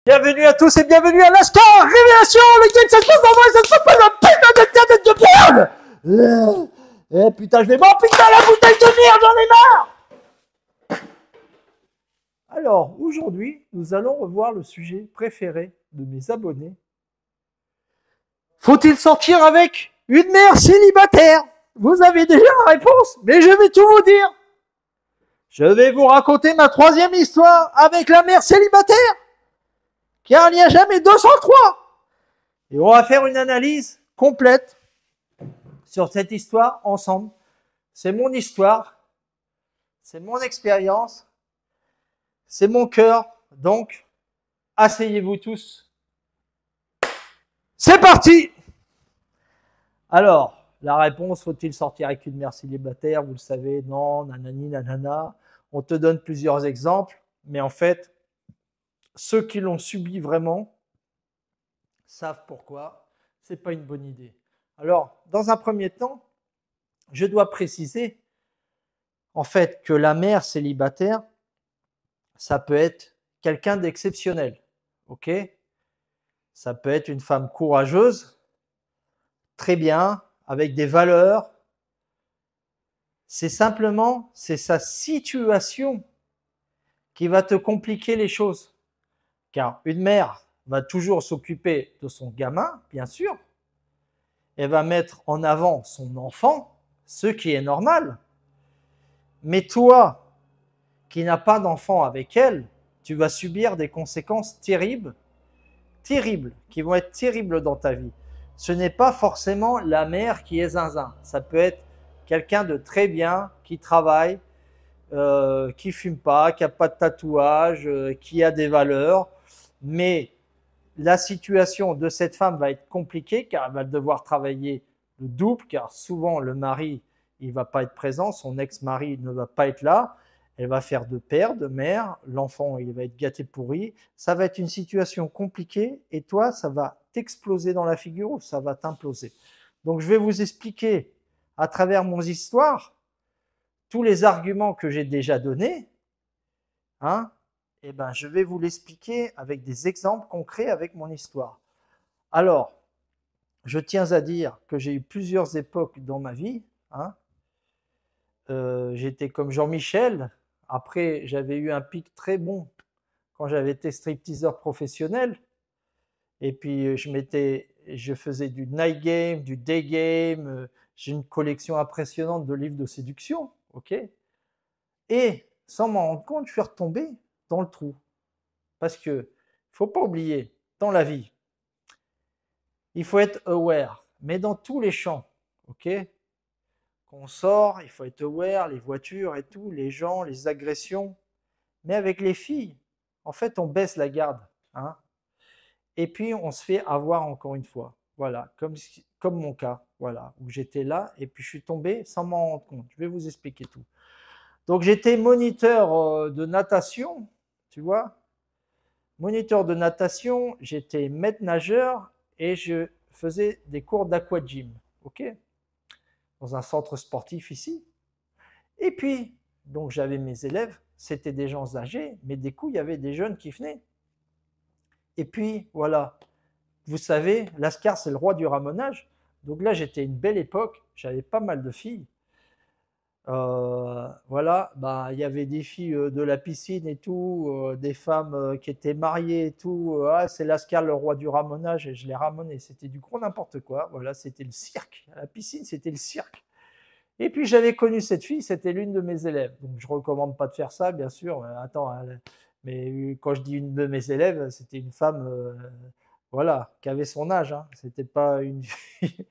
Bienvenue à tous et bienvenue à l'Ascar Révélation, le game ça se passe en vrai, ça se passe pas de merde de merde. Putain, je vais m'en putain la bouteille de merde, j'en ai marre. Alors, aujourd'hui, nous allons revoir le sujet préféré de mes abonnés. Faut-il sortir avec une mère célibataire? Vous avez déjà la réponse, mais je vais tout vous dire. Je vais vous raconter ma troisième histoire avec la mère célibataire. Car il n'y a jamais 203. Et on va faire une analyse complète sur cette histoire ensemble. C'est mon histoire, c'est mon expérience, c'est mon cœur. Donc, asseyez-vous tous. C'est parti! Alors, la réponse, faut-il sortir avec une mère célibataire? Vous le savez, non, nanani, nanana. On te donne plusieurs exemples, mais en fait, ceux qui l'ont subi vraiment savent pourquoi c'est pas une bonne idée. Alors, dans un premier temps, je dois préciser en fait que la mère célibataire, ça peut être quelqu'un d'exceptionnel, ok? Ça peut être une femme courageuse, très bien, avec des valeurs. C'est simplement, c'est sa situation qui va te compliquer les choses. Car une mère va toujours s'occuper de son gamin, bien sûr. Elle va mettre en avant son enfant, ce qui est normal. Mais toi, qui n'as pas d'enfant avec elle, tu vas subir des conséquences terribles, qui vont être terribles dans ta vie. Ce n'est pas forcément la mère qui est zinzin. Ça peut être quelqu'un de très bien, qui travaille, qui fume pas, qui a pas de tatouage, qui a des valeurs. Mais la situation de cette femme va être compliquée car elle va devoir travailler le double, car souvent le mari, il va pas être présent, son ex-mari ne va pas être là. Elle va faire de père, de mère, l'enfant il va être gâté pourri. Ça va être une situation compliquée et toi, ça va t'exploser dans la figure ou ça va t'imploser. Donc je vais vous expliquer à travers mon histoire tous les arguments que j'ai déjà donnés, hein, eh ben, je vais vous l'expliquer avec des exemples concrets avec mon histoire. Alors, je tiens à dire que j'ai eu plusieurs époques dans ma vie. Hein. J'étais comme Jean-Michel. Après, j'avais eu un pic très bon quand j'avais été stripteaseur professionnel. Et puis, je faisais du night game, du day game. J'ai une collection impressionnante de livres de séduction. Ok. Et sans m'en rendre compte, je suis retombé dans le trou. Parce que, faut pas oublier, dans la vie, il faut être aware, mais dans tous les champs, ok? Quand on sort, il faut être aware, les voitures et tout, les gens, les agressions. Mais avec les filles, en fait, on baisse la garde, hein? Et puis, on se fait avoir encore une fois. Voilà, comme mon cas, voilà, où j'étais là et puis je suis tombé sans m'en rendre compte. Je vais vous expliquer tout. Donc, j'étais moniteur de natation, tu vois? Moniteur de natation, j'étais maître nageur et je faisais des cours d'aquagym, ok, dans un centre sportif ici. Et puis, donc j'avais mes élèves, c'était des gens âgés, mais des coups, il y avait des jeunes qui venaient. Et puis, voilà, vous savez, l'Ascar, c'est le roi du ramonage. Donc là, j'étais une belle époque, j'avais pas mal de filles. Voilà, bah il y avait des filles de la piscine et tout, des femmes qui étaient mariées et tout. Ah, c'est Lascar, le roi du ramonage, et je les ramonais. C'était du gros n'importe quoi. Voilà, c'était le cirque. À la piscine, c'était le cirque. Et puis j'avais connu cette fille, c'était l'une de mes élèves. Donc je recommande pas de faire ça, bien sûr. Attends, mais quand je dis une de mes élèves, c'était une femme, voilà, qui avait son âge. Hein. C'était pas une fille,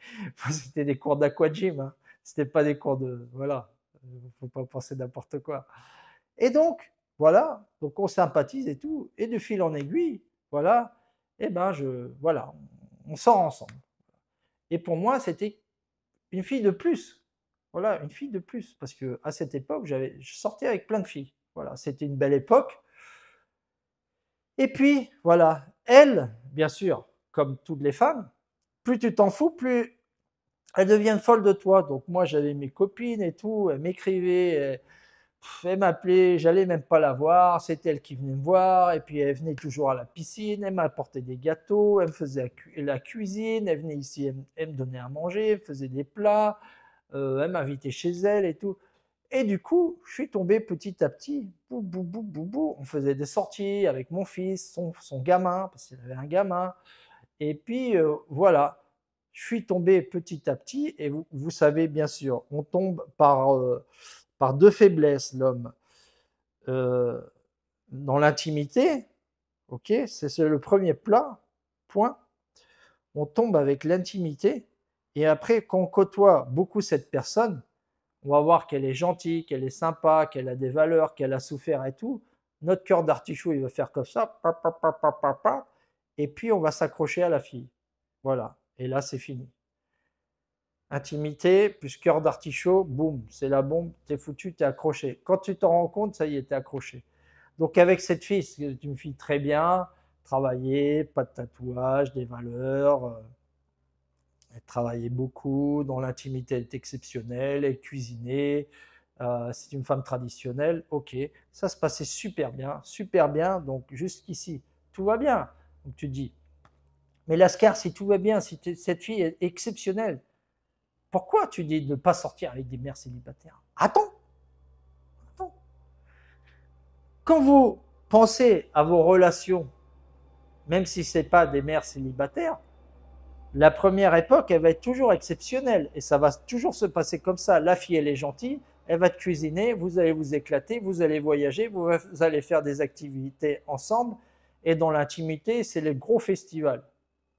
c'était des cours d'aquagym. Hein. C'était pas des cours de, voilà. Faut pas penser n'importe quoi. Et donc, voilà, donc on sympathise et tout, et de fil en aiguille, voilà, et ben voilà, on sort ensemble. Et pour moi, c'était une fille de plus, voilà, une fille de plus, parce que à cette époque, je sortais avec plein de filles, voilà, c'était une belle époque. Et puis, voilà, elle, bien sûr, comme toutes les femmes, plus tu t'en fous, plus elles deviennent folles de toi. Donc moi, j'avais mes copines et tout, elles m'écrivaient. Elle m'appelait, j'allais même pas la voir, c'était elle qui venait me voir, et puis elle venait toujours à la piscine, elle m'apportait des gâteaux, elle me faisait la cuisine, elle venait ici, elle me donnait à manger, elle me faisait des plats, elle m'invitait chez elle et tout. Et du coup, je suis tombé petit à petit, bou, bou, bou, bou, bou. On faisait des sorties avec mon fils, son gamin, parce qu'il avait un gamin. Et puis, voilà, je suis tombé petit à petit, et vous savez, bien sûr, on tombe par deux faiblesses, l'homme. Euh, dans l'intimité, ok, c'est le premier point. On tombe avec l'intimité, et après, quand on côtoie beaucoup cette personne, on va voir qu'elle est gentille, qu'elle est sympa, qu'elle a des valeurs, qu'elle a souffert et tout. Notre cœur d'artichaut, il va faire comme ça, et puis on va s'accrocher à la fille. Voilà, et là c'est fini. Intimité plus cœur d'artichaut, boum, c'est la bombe, t'es foutu, t'es accroché. Quand tu t'en rends compte, ça y est, t'es accroché. Donc avec cette fille, c'est une fille très bien, travaillée, pas de tatouage, des valeurs. Elle travaillait beaucoup, dans l'intimité, elle est exceptionnelle, elle cuisinait, c'est une femme traditionnelle, ok. Ça se passait super bien, donc jusqu'ici, tout va bien. Donc tu te dis, mais Lascar, si tout va bien, si cette fille est exceptionnelle, pourquoi tu dis de ne pas sortir avec des mères célibataires? Attends. Quand vous pensez à vos relations, même si ce n'est pas des mères célibataires, la première époque, elle va être toujours exceptionnelle et ça va toujours se passer comme ça. La fille, elle est gentille, elle va te cuisiner, vous allez vous éclater, vous allez voyager, vous allez faire des activités ensemble et dans l'intimité, c'est le gros festival.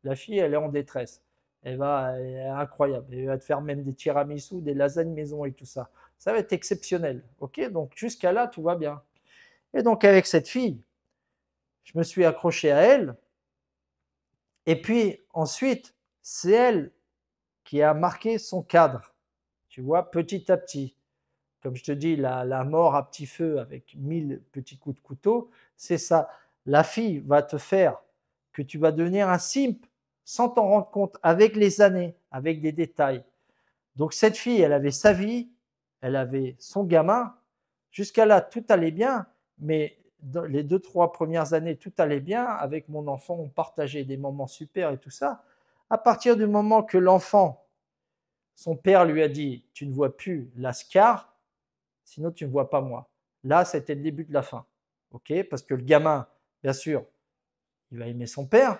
La fille, elle est en détresse. Elle est incroyable. Elle va te faire même des tiramisus, des lasagnes maison et tout ça. Ça va être exceptionnel. Ok, donc jusqu'à là, tout va bien. Et donc avec cette fille, je me suis accroché à elle. Et puis ensuite, c'est elle qui a marqué son cadre. Tu vois, petit à petit. Comme je te dis, la mort à petit feu avec 1000 petits coups de couteau, c'est ça. La fille va te faire que tu vas devenir un simp sans t'en rendre compte avec les années, avec des détails. Donc cette fille, elle avait sa vie, elle avait son gamin. Jusqu'à là, tout allait bien, mais dans les 2, 3 premières années, tout allait bien. Avec mon enfant, on partageait des moments super et tout ça. À partir du moment que l'enfant, son père lui a dit, tu ne vois plus Lascar, sinon tu ne vois pas moi. Là, c'était le début de la fin. Ok, parce que le gamin, bien sûr, il va aimer son père.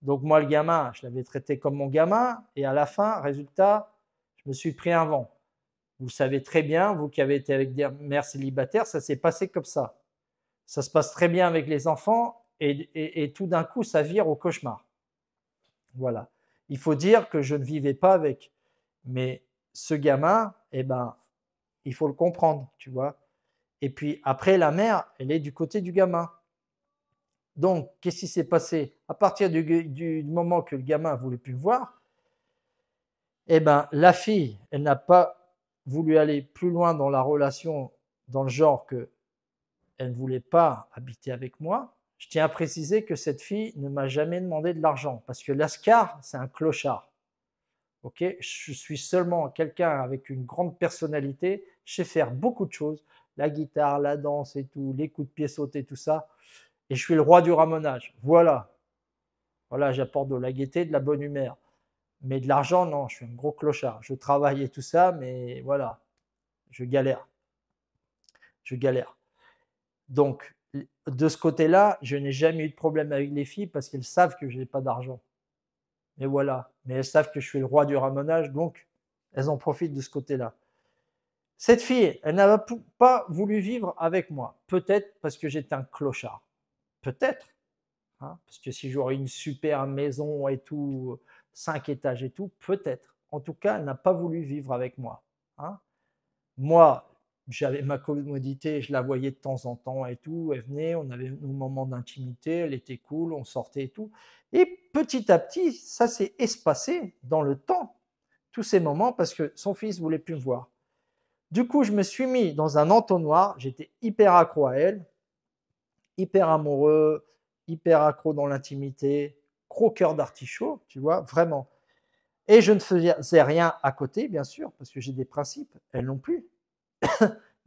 Donc moi, le gamin, je l'avais traité comme mon gamin. Et à la fin, résultat, je me suis pris un vent. Vous savez très bien, vous qui avez été avec des mères célibataires, ça s'est passé comme ça. Ça se passe très bien avec les enfants et tout d'un coup, ça vire au cauchemar. Voilà. Il faut dire que je ne vivais pas avec. Mais ce gamin, eh ben, il faut le comprendre, tu vois. Et puis après, la mère, elle est du côté du gamin. Donc, qu'est-ce qui s'est passé? À partir du moment que le gamin ne voulait plus me voir, eh ben, la fille, elle n'a pas voulu aller plus loin dans la relation, dans le genre que elle ne voulait pas habiter avec moi. Je tiens à préciser que cette fille ne m'a jamais demandé de l'argent parce que Lascar, c'est un clochard. Ok, je suis seulement quelqu'un avec une grande personnalité. Je sais faire beaucoup de choses, la guitare, la danse et tout, les coups de pied sautés, tout ça. Et je suis le roi du ramonage. Voilà. Voilà, j'apporte de la gaieté, de la bonne humeur. Mais de l'argent, non, je suis un gros clochard. Je travaille et tout ça, mais voilà, je galère. Je galère. Donc, de ce côté-là, je n'ai jamais eu de problème avec les filles parce qu'elles savent que je n'ai pas d'argent. Mais voilà. Mais elles savent que je suis le roi du ramonage, donc elles en profitent de ce côté-là. Cette fille, elle n'a pas voulu vivre avec moi. Peut-être parce que j'étais un clochard. Peut-être. Hein, parce que si j'aurais une super maison et tout, 5 étages et tout, peut-être. En tout cas, elle n'a pas voulu vivre avec moi. Hein. Moi, j'avais ma commodité, je la voyais de temps en temps et tout. Elle venait, on avait nos moments d'intimité, elle était cool, on sortait et tout. Et petit à petit, ça s'est espacé dans le temps, tous ces moments, parce que son fils voulait plus me voir. Du coup, je me suis mis dans un entonnoir, j'étais hyper accro à elle, hyper amoureux, hyper accro dans l'intimité, gros cœur d'artichaut, tu vois, vraiment. Et je ne faisais rien à côté, bien sûr, parce que j'ai des principes, elles non plus.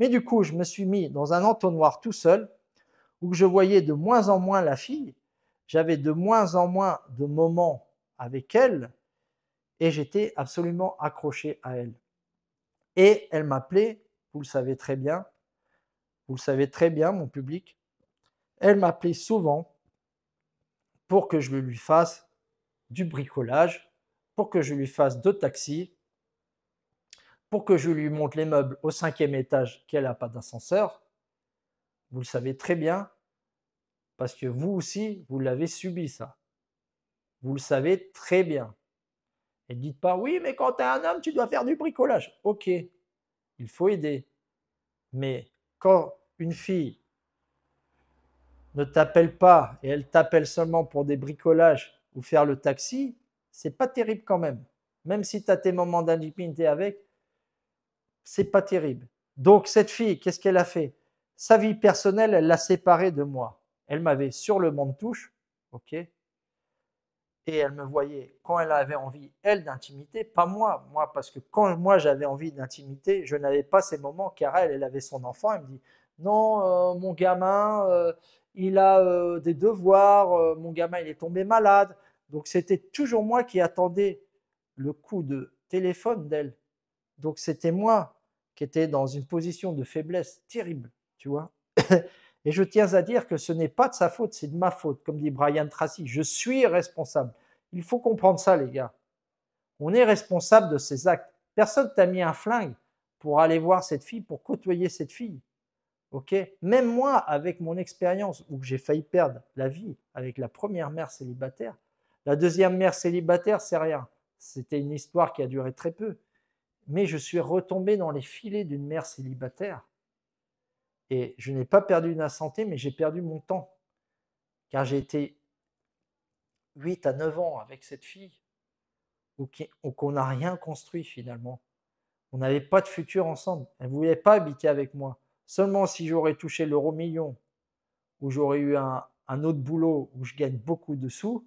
Mais du coup, je me suis mis dans un entonnoir tout seul, où je voyais de moins en moins la fille, j'avais de moins en moins de moments avec elle, et j'étais absolument accroché à elle. Et elle m'appelait, vous le savez très bien, mon public, elle m'appelait souvent pour que je lui fasse du bricolage, pour que je lui fasse 2 taxis, pour que je lui monte les meubles au 5e étage qu'elle n'a pas d'ascenseur. Vous le savez très bien, parce que vous aussi, vous l'avez subi ça. Vous le savez très bien. Et dites pas, oui, mais quand tu es un homme, tu dois faire du bricolage. Ok, il faut aider. Mais quand une fille ne t'appelle pas et elle t'appelle seulement pour des bricolages ou faire le taxi, c'est pas terrible quand même. Même si tu as tes moments d'intimité avec, c'est pas terrible. Donc cette fille, qu'est-ce qu'elle a fait? Sa vie personnelle, elle l'a séparée de moi. Elle m'avait sur le banc de touche, ok, et elle me voyait quand elle avait envie, elle, d'intimité, pas moi. Moi, parce que quand moi j'avais envie d'intimité, je n'avais pas ces moments, car elle avait son enfant, elle me dit, non, mon gamin, il a des devoirs, mon gamin, il est tombé malade. Donc c'était toujours moi qui attendais le coup de téléphone d'elle. Donc c'était moi qui étais dans une position de faiblesse terrible, tu vois. Et je tiens à dire que ce n'est pas de sa faute, c'est de ma faute. Comme dit Brian Tracy, je suis responsable. Il faut comprendre ça, les gars. On est responsable de ses actes. Personne t'a mis un flingue pour aller voir cette fille, pour côtoyer cette fille. Ok? Même moi, avec mon expérience où j'ai failli perdre la vie avec la première mère célibataire, la deuxième mère célibataire, c'est rien. C'était une histoire qui a duré très peu. Mais je suis retombé dans les filets d'une mère célibataire. Et je n'ai pas perdu ma santé, mais j'ai perdu mon temps. Car j'ai été 8 à 9 ans avec cette fille, qu'on n'a rien construit finalement. On n'avait pas de futur ensemble. Elle ne voulait pas habiter avec moi. Seulement si j'aurais touché l'euro million, ou j'aurais eu un autre boulot où je gagne beaucoup de sous,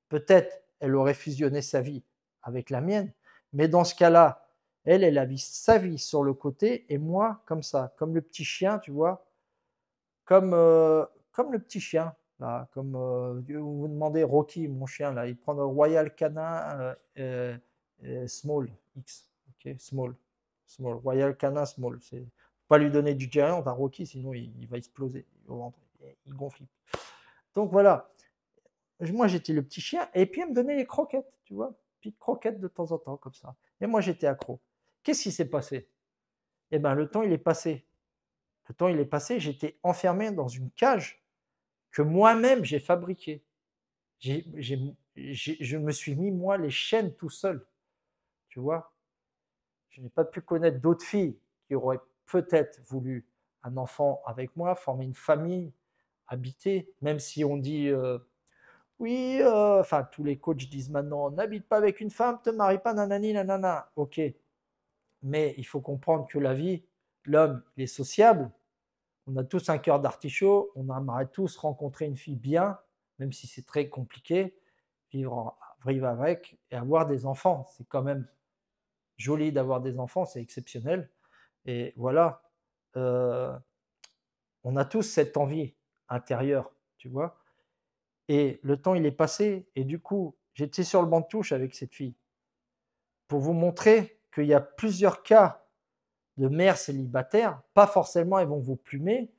peut-être elle aurait fusionné sa vie avec la mienne. Mais dans ce cas-là, elle a vu sa vie sur le côté et moi comme ça, comme le petit chien, tu vois, comme le petit chien. Là, comme vous demandez Rocky, mon chien, là, il prend le Royal Canin Small X. Ok, Small. Small. Royal Canin Small. C'est pas lui donner du giant à Rocky, sinon il va exploser au ventre. Il gonfle. Donc voilà. Moi, j'étais le petit chien, et puis elle me donnait les croquettes, tu vois, petites croquettes de temps en temps, comme ça. Et moi, j'étais accro. Qu'est-ce qui s'est passé? Eh bien, le temps, il est passé. Le temps, il est passé, j'étais enfermé dans une cage que moi-même, j'ai fabriquée. Je me suis mis, moi, les chaînes tout seul, tu vois. Je n'ai pas pu connaître d'autres filles qui auraient peut-être voulu un enfant avec moi, former une famille, habiter, même si on dit oui, enfin tous les coachs disent maintenant, n'habite pas avec une femme, te marie pas, nanani, nanana. Ok, mais il faut comprendre que la vie, l'homme, il est sociable. On a tous un cœur d'artichaut, on aimerait tous rencontrer une fille bien, même si c'est très compliqué, vivre avec et avoir des enfants. C'est quand même joli d'avoir des enfants, c'est exceptionnel. Et voilà, euh, on a tous cette envie intérieure, tu vois. Et le temps, il est passé. Et du coup, j'étais sur le banc de touche avec cette fille pour vous montrer qu'il y a plusieurs cas de mères célibataires. Pas forcément, elles vont vous plumer.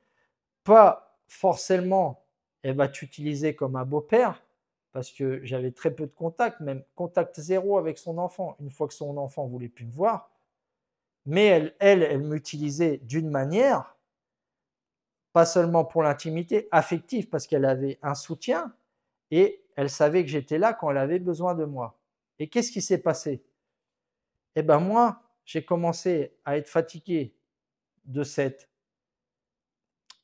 Pas forcément, elle va t'utiliser comme un beau-père, parce que j'avais très peu de contact, même contact zéro avec son enfant, une fois que son enfant ne voulait plus me voir. Mais elle m'utilisait d'une manière, pas seulement pour l'intimité, affective, parce qu'elle avait un soutien, et elle savait que j'étais là quand elle avait besoin de moi. Et qu'est-ce qui s'est passé? Eh bien moi, j'ai commencé à être fatigué de cette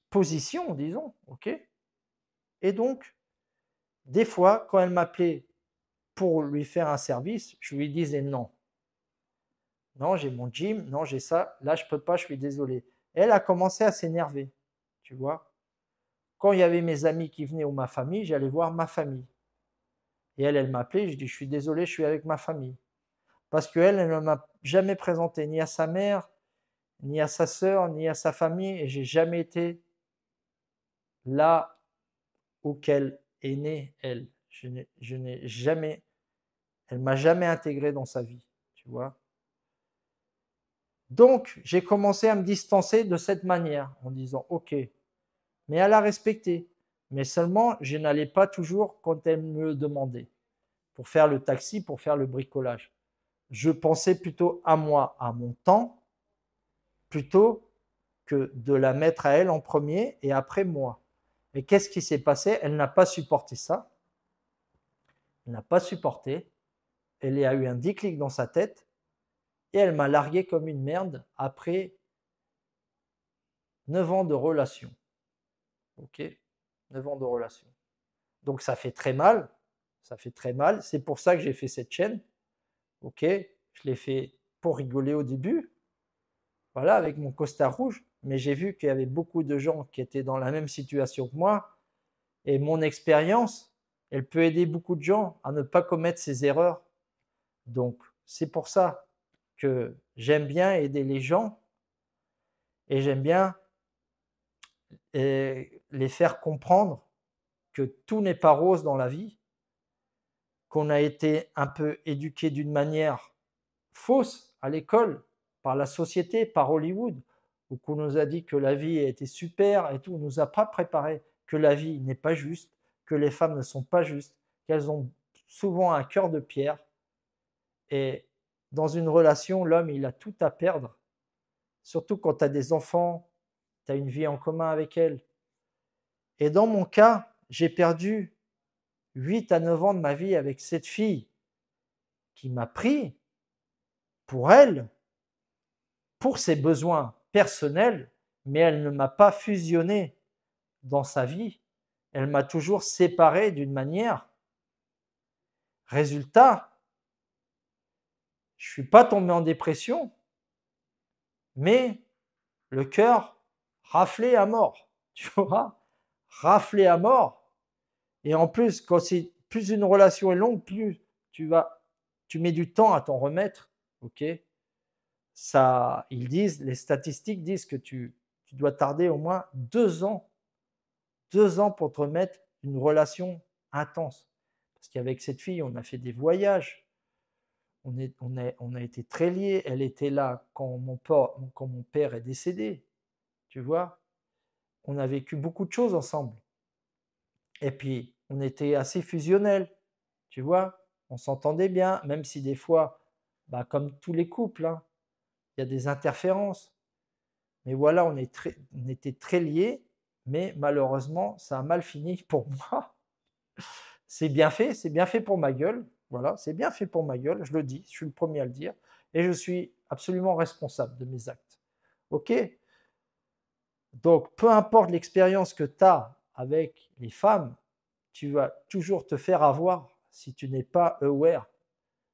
position, disons, ok? Et donc, des fois, quand elle m'appelait pour lui faire un service, je lui disais non. Non, j'ai mon gym, non, j'ai ça, là, je peux pas, je suis désolé. Elle a commencé à s'énerver, tu vois. Quand il y avait mes amis qui venaient ou ma famille, j'allais voir ma famille. Et elle m'appelait, je dis, je suis désolé, je suis avec ma famille. Parce qu'elle, elle ne m'a jamais présenté ni à sa mère, ni à sa sœur, ni à sa famille, et j'ai jamais été là où qu'elle est née, elle. Je n'ai jamais, elle m'a jamais intégré dans sa vie, tu vois. Donc, j'ai commencé à me distancer de cette manière, en disant, ok, mais à la respecter. Mais seulement, je n'allais pas toujours quand elle me le demandait, pour faire le taxi, pour faire le bricolage. Je pensais plutôt à moi, à mon temps, plutôt que de la mettre à elle en premier et après moi. Et qu'est-ce qui s'est passé? Elle n'a pas supporté ça. Elle n'a pas supporté. Elle a eu un déclic dans sa tête et elle m'a largué comme une merde après 9 ans de relation. Ok, 9 ans de relation. Donc ça fait très mal. Ça fait très mal. C'est pour ça que j'ai fait cette chaîne. Ok, je l'ai fait pour rigoler au début. Voilà, avec mon costard rouge. Mais j'ai vu qu'il y avait beaucoup de gens qui étaient dans la même situation que moi. Et mon expérience, elle peut aider beaucoup de gens à ne pas commettre ces erreurs. Donc, c'est pour ça que j'aime bien aider les gens et j'aime bien les faire comprendre que tout n'est pas rose dans la vie, qu'on a été un peu éduqué d'une manière fausse à l'école, par la société, par Hollywood, où qu'on nous a dit que la vie était super et tout. On ne nous a pas préparé que la vie n'est pas juste, que les femmes ne sont pas justes, qu'elles ont souvent un cœur de pierre. Et dans une relation, l'homme, il a tout à perdre. Surtout quand tu as des enfants, tu as une vie en commun avec elles. Et dans mon cas, j'ai perdu 8 à 9 ans de ma vie avec cette fille qui m'a pris pour elle, pour ses besoins personnels, mais elle ne m'a pas fusionné dans sa vie. Elle m'a toujours séparé d'une manière. Résultat, je ne suis pas tombé en dépression, mais le cœur raflé à mort. Tu vois, raflé à mort. Et en plus, quand plus une relation est longue, plus tu mets du temps à t'en remettre. Ok, ça, les statistiques disent que tu dois tarder au moins 2 ans, 2 ans pour te remettre d'une relation intense. Parce qu'avec cette fille, on a fait des voyages, on a été très liés. Elle était là quand mon père est décédé, tu vois. On a vécu beaucoup de choses ensemble. Et puis, on était assez fusionnels, tu vois. On s'entendait bien, même si des fois, bah, comme tous les couples, hein, il y a des interférences. Mais voilà, on était très liés, mais malheureusement, ça a mal fini pour moi. C'est bien fait pour ma gueule. Voilà, c'est bien fait pour ma gueule, je le dis, je suis le premier à le dire. Et je suis absolument responsable de mes actes. Ok? Donc, peu importe l'expérience que tu as avec les femmes, tu vas toujours te faire avoir si tu n'es pas aware.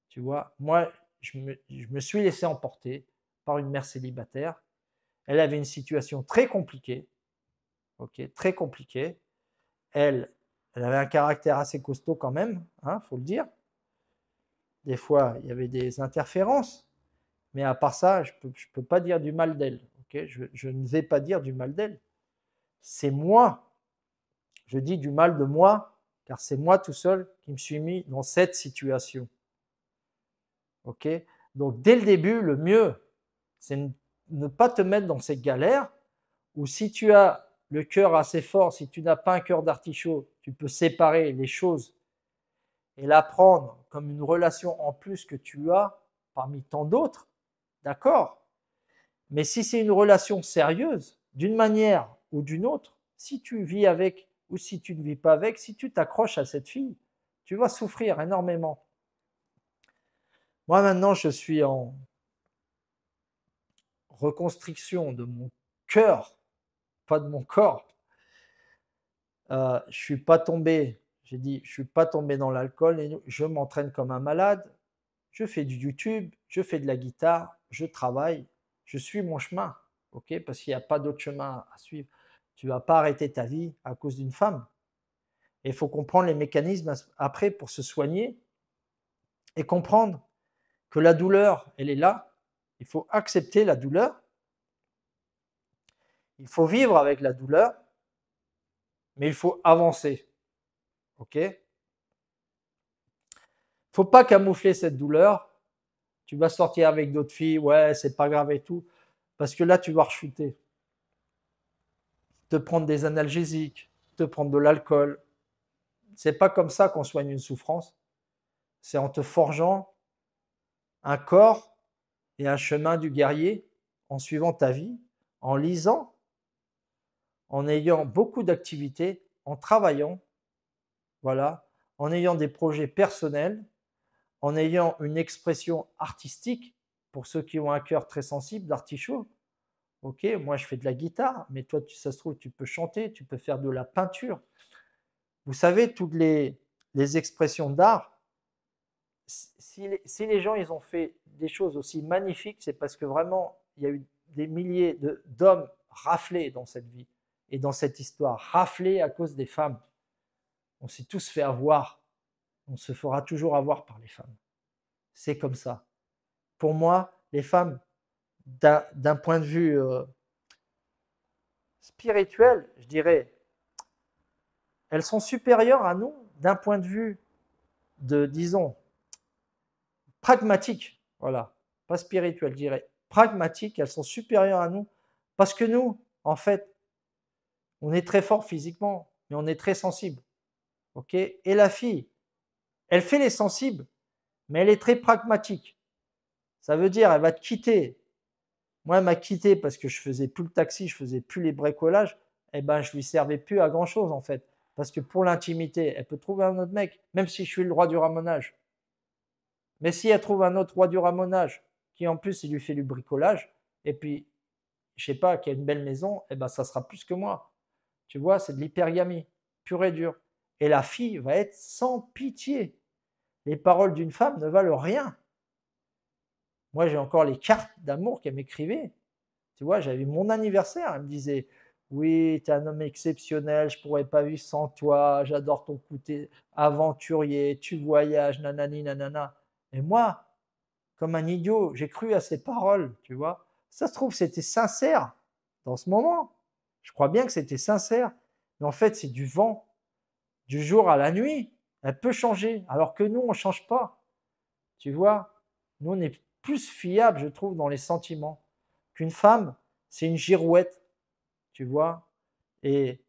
Tu vois, moi, je me suis laissé emporter par une mère célibataire. Elle avait une situation très compliquée, ok, très compliquée. Elle avait un caractère assez costaud quand même, hein, faut le dire. Des fois, il y avait des interférences, mais à part ça, je peux pas dire du mal d'elle. Okay, je ne vais pas dire du mal d'elle. C'est moi. Je dis du mal de moi, car c'est moi tout seul qui me suis mis dans cette situation. Ok? Donc, dès le début, le mieux, c'est ne pas te mettre dans cette galère où si tu as le cœur assez fort, si tu n'as pas un cœur d'artichaut, tu peux séparer les choses et la prendre comme une relation en plus que tu as parmi tant d'autres, d'accord? Mais si c'est une relation sérieuse, d'une manière ou d'une autre, si tu vis avec ou si tu ne vis pas avec, si tu t'accroches à cette fille, tu vas souffrir énormément. Moi maintenant, je suis en reconstruction de mon cœur, pas de mon corps. Je suis pas tombé, j'ai dit, je suis pas tombé dans l'alcool et je m'entraîne comme un malade. Je fais du YouTube, je fais de la guitare, je travaille, je suis mon chemin, ok? Parce qu'il n'y a pas d'autre chemin à suivre. Tu vas pas arrêter ta vie à cause d'une femme. Et il faut comprendre les mécanismes après pour se soigner et comprendre que la douleur, elle est là. Il faut accepter la douleur Il faut vivre avec la douleur, mais il faut avancer. Ok? Faut pas camoufler cette douleur. Tu vas sortir avec d'autres filles, ouais, c'est pas grave et tout, parce que là, tu vas rechuter. Te prendre des analgésiques, te prendre de l'alcool. C'est pas comme ça qu'on soigne une souffrance. C'est en te forgeant un corps et un chemin du guerrier, en suivant ta vie, en lisant, en ayant beaucoup d'activités, en travaillant, voilà, en ayant des projets personnels, en ayant une expression artistique, pour ceux qui ont un cœur très sensible, d'artichaut. Ok, moi je fais de la guitare, mais toi, ça se trouve, tu peux chanter, tu peux faire de la peinture. Vous savez, toutes les expressions d'art, si les gens ils ont fait des choses aussi magnifiques, c'est parce que vraiment, il y a eu des milliers d'hommes raflés dans cette vie et dans cette histoire, raflés à cause des femmes. On s'est tous fait avoir. On se fera toujours avoir par les femmes. C'est comme ça. Pour moi, les femmes, d'un point de vue spirituel, je dirais, elles sont supérieures à nous d'un point de vue de, disons, pragmatique. Voilà. Pas spirituel, je dirais. Pragmatique, elles sont supérieures à nous parce que nous, en fait, on est très fort physiquement, mais on est très sensible. Ok? Et la fille, elle fait les sensibles, mais elle est très pragmatique. Ça veut dire, elle va te quitter. Moi, elle m'a quitté parce que je faisais plus le taxi, je faisais plus les bricolages. Eh ben, je lui servais plus à grand chose, en fait. Parce que pour l'intimité, elle peut trouver un autre mec, même si je suis le roi du ramonage. Mais si elle trouve un autre roi du ramonage, qui en plus, il lui fait du bricolage, et puis, je sais pas, qui a une belle maison, eh ben, ça sera plus que moi. Tu vois, c'est de l'hypergamie, pure et dure. Et la fille va être sans pitié. Les paroles d'une femme ne valent rien. Moi, j'ai encore les cartes d'amour qu'elle m'écrivait. Tu vois, j'avais mon anniversaire. Elle me disait, oui, tu es un homme exceptionnel, je ne pourrais pas vivre sans toi, j'adore ton côté aventurier, tu voyages, nanani, nanana. Et moi, comme un idiot, j'ai cru à ses paroles, tu vois. Ça se trouve, c'était sincère dans ce moment. Je crois bien que c'était sincère. Mais en fait, c'est du vent. Du jour à la nuit, elle peut changer. Alors que nous, on ne change pas. Tu vois, nous, on est plus fiable, je trouve, dans les sentiments. Qu'une femme, c'est une girouette, tu vois. Et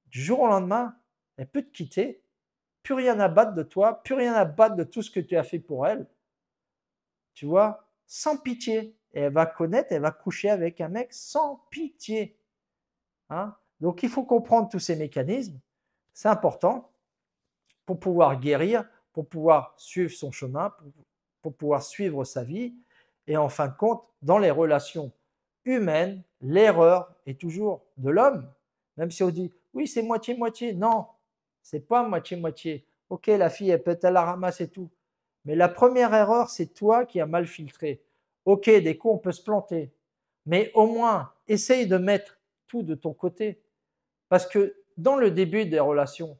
du jour au lendemain, elle peut te quitter. Plus rien à battre de toi, plus rien à battre de tout ce que tu as fait pour elle. Tu vois, sans pitié. Et elle va connaître, elle va coucher avec un mec sans pitié. Hein? Donc, il faut comprendre tous ces mécanismes. C'est important pour pouvoir guérir, pour pouvoir suivre son chemin, pour pouvoir suivre sa vie. Et en fin de compte, dans les relations humaines, l'erreur est toujours de l'homme. Même si on dit, oui, c'est moitié-moitié. Non, c'est pas moitié-moitié. Ok, la fille, elle peut être à la ramasse et tout. Mais la première erreur, c'est toi qui as mal filtré. Ok, des coups, on peut se planter. Mais au moins, essaye de mettre tout de ton côté. Parce que dans le début des relations,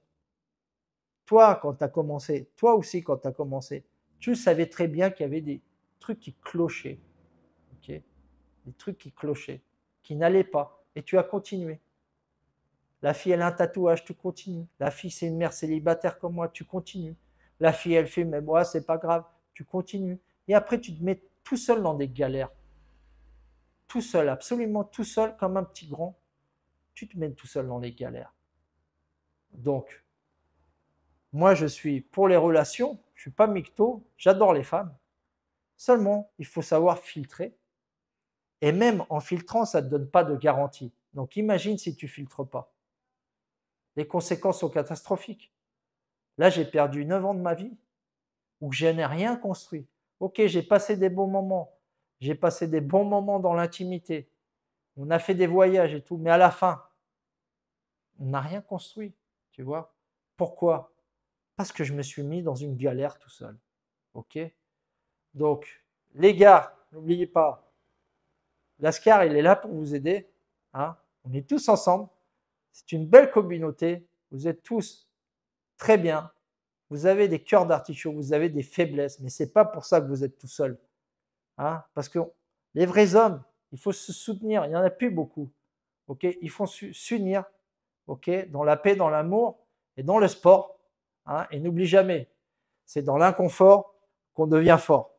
toi, quand tu as commencé, toi aussi, quand tu as commencé, tu savais très bien qu'il y avait des trucs qui clochaient. Okay, des trucs qui clochaient, qui n'allaient pas. Et tu as continué. La fille, elle a un tatouage, tu continues. La fille, c'est une mère célibataire comme moi, tu continues. La fille, elle fait, mais moi, c'est pas grave, tu continues. Et après, tu te mets tout seul dans des galères. Tout seul, absolument tout seul, comme un petit grand. Tu te mets tout seul dans les galères. Donc, moi, je suis pour les relations, je ne suis pas micto, j'adore les femmes. Seulement, il faut savoir filtrer. Et même en filtrant, ça ne te donne pas de garantie. Donc, imagine si tu ne filtres pas. Les conséquences sont catastrophiques. Là, j'ai perdu 9 ans de ma vie où je n'ai rien construit. Ok, j'ai passé des bons moments. J'ai passé des bons moments dans l'intimité. On a fait des voyages et tout. Mais à la fin, on n'a rien construit. Tu vois? Pourquoi? Parce que je me suis mis dans une galère tout seul. Ok? Donc, les gars, n'oubliez pas, Lascar, il est là pour vous aider. Hein, on est tous ensemble. C'est une belle communauté. Vous êtes tous très bien. Vous avez des cœurs d'artichaut, vous avez des faiblesses, mais ce n'est pas pour ça que vous êtes tout seul. Hein, parce que les vrais hommes, il faut se soutenir. Il n'y en a plus beaucoup. ok, il faut s'unir, ok, dans la paix, dans l'amour et dans le sport. Hein, et n'oublie jamais, c'est dans l'inconfort qu'on devient fort.